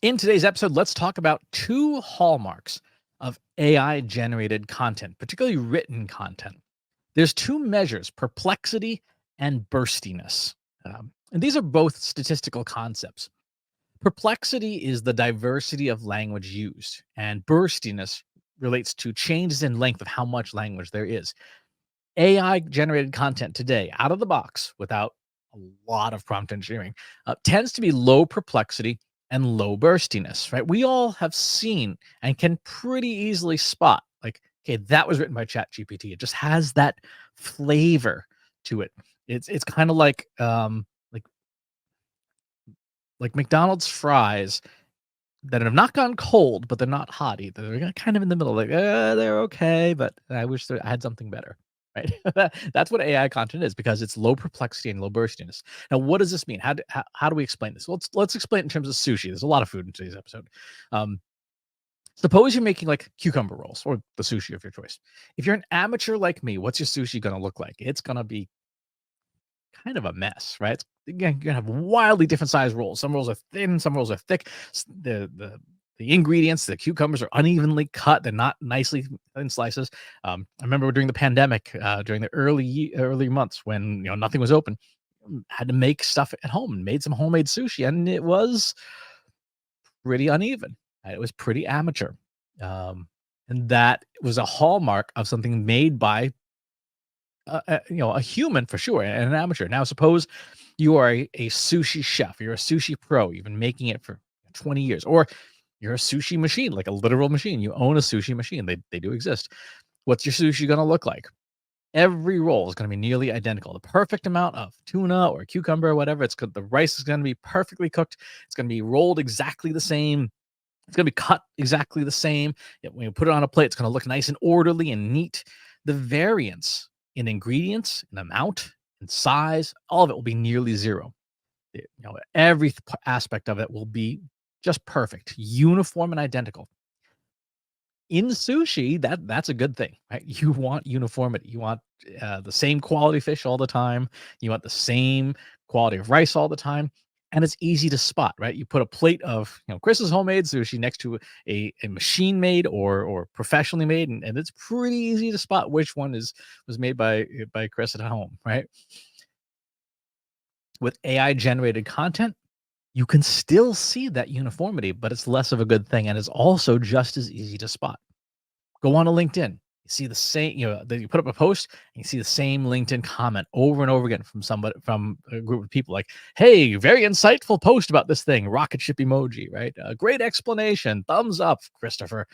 In today's episode, let's talk about two hallmarks of AI generated content, particularly written content. There's two measures, perplexity and burstiness. And these are both statistical concepts. Perplexity is the diversity of language used, and burstiness relates to changes in length of how much language there is. AI generated content today, out of the box, without a lot of prompt engineering, tends to be low perplexity and low burstiness, right? We all have seen and can pretty easily spot, like, okay, that was written by ChatGPT. It just has that flavor to it. It's kind of like like McDonald's fries that have not gone cold, but they're not hot either. They're kind of in the middle, like, they're okay, but I wish I had something better, right? That's what AI content is because it's low perplexity and low burstiness. Now, what does this mean? How do we explain this? Well, let's explain it in terms of sushi. There's a lot of food in today's episode. Um, Suppose you're making like cucumber rolls or the sushi of your choice. If you're an amateur like me, what's your sushi going to look like? It's going to be kind of a mess, right? Again, you're gonna have wildly different size rolls. Some rolls are thin, some rolls are thick. The ingredients, the cucumbers are unevenly cut. They're not nicely in slices. I remember during the pandemic, during the early months when nothing was open, had to make stuff at home and made some homemade sushi, and it was pretty uneven. It was pretty amateur, and that was a hallmark of something made by a human for sure, and an amateur. Now, suppose you are a sushi chef, you're a sushi pro, you've been making it for 20 years, or you're a sushi machine, like a literal machine. You own a sushi machine. They do exist. What's your sushi going to look like? Every roll is going to be nearly identical. The perfect amount of tuna or cucumber or whatever. It's good. The rice is going to be perfectly cooked. It's going to be rolled exactly the same. It's going to be cut exactly the same. When you put it on a plate, it's going to look nice and orderly and neat. The variance in ingredients, in amount, in size, all of it will be nearly zero. Every aspect of it will be just perfect, uniform and identical. In sushi, that's a good thing, right? You want uniformity. You want the same quality fish all the time. You want the same quality of rice all the time. And it's easy to spot, right? You put a plate of Chris's homemade sushi next to a machine made or professionally made, and it's pretty easy to spot which one was made by Chris at home, right? With AI generated content, you can still see that uniformity, but it's less of a good thing, and it's also just as easy to spot. Go on to LinkedIn. You see the same, you put up a post and you see the same LinkedIn comment over and over again from a group of people like, hey, very insightful post about this thing, rocket ship emoji, right? Great explanation, thumbs up, Christopher.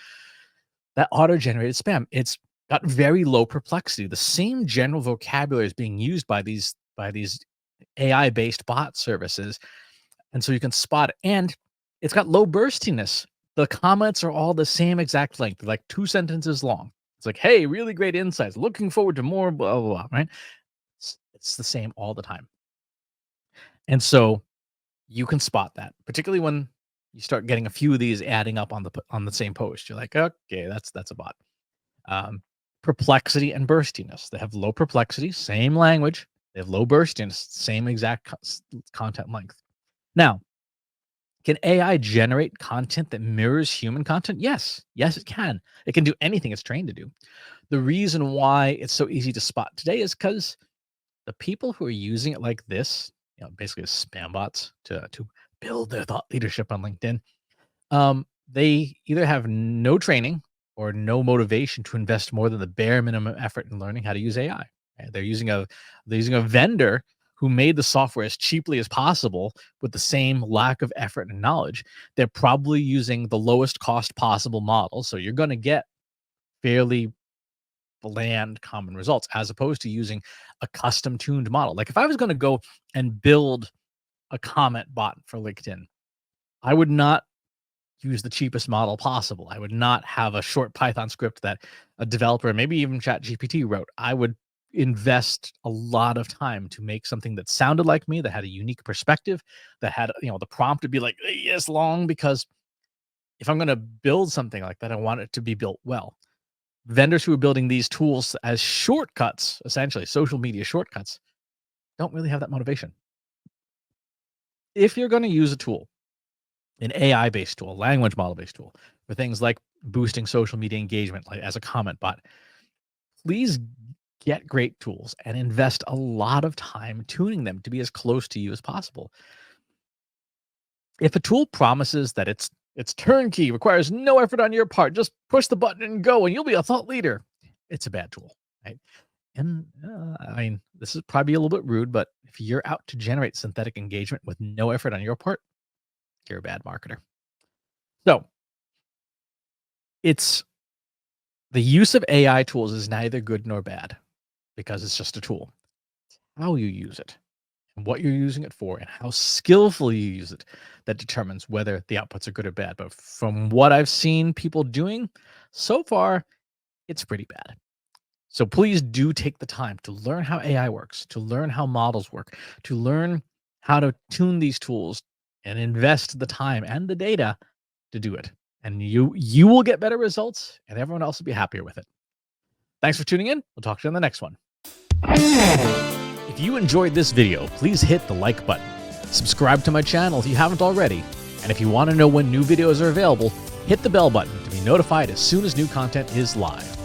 That auto-generated spam, it's got very low perplexity. The same general vocabulary is being used by these AI-based bot services. And so you can spot it. And it's got low burstiness. The comments are all the same exact length, like 2 sentences long. It's like, hey, really great insights. Looking forward to more, blah, blah, blah, right? It's the same all the time. And so you can spot that, particularly when you start getting a few of these adding up on the same post. You're like, okay, that's a bot. Um, Perplexity and burstiness. They have low perplexity, same language. They have low burstiness, same exact content length. Now, can AI generate content that mirrors human content? Yes. Yes, it can. It can do anything it's trained to do. The reason why it's so easy to spot today is because the people who are using it like this, basically as spam bots to build their thought leadership on LinkedIn, they either have no training or no motivation to invest more than the bare minimum effort in learning how to use AI. Right? They're using a vendor who made the software as cheaply as possible with the same lack of effort and knowledge. They're probably using the lowest cost possible model. So you're going to get fairly bland common results as opposed to using a custom tuned model. Like if I was going to go and build a comment bot for LinkedIn, I would not use the cheapest model possible. I would not have a short Python script that a developer, maybe even ChatGPT wrote. I would invest a lot of time to make something that sounded like me, that had a unique perspective, that had, the prompt would be like, yes, long, because if I'm going to build something like that, I want it to be built well. Vendors who are building these tools as shortcuts, essentially social media shortcuts, don't really have that motivation. If you're going to use a tool an AI-based tool, language model-based tool for things like boosting social media engagement, like as a comment bot. Please get great tools and invest a lot of time tuning them to be as close to you as possible. If a tool promises that it's turnkey, requires no effort on your part, just push the button and go, and you'll be a thought leader, it's a bad tool, right? And I mean, this is probably a little bit rude, but if you're out to generate synthetic engagement with no effort on your part, you're a bad marketer. So it's the use of AI tools is neither good nor bad because it's just a tool. How you use it and what you're using it for and how skillfully you use it that determines whether the outputs are good or bad. But from what I've seen people doing so far, it's pretty bad. So please do take the time to learn how AI works, to learn how models work, to learn how to tune these tools and invest the time and the data to do it. And you will get better results and everyone else will be happier with it. Thanks for tuning in. We'll talk to you on the next one. If you enjoyed this video, please hit the like button. Subscribe to my channel if you haven't already. And if you want to know when new videos are available, hit the bell button to be notified as soon as new content is live.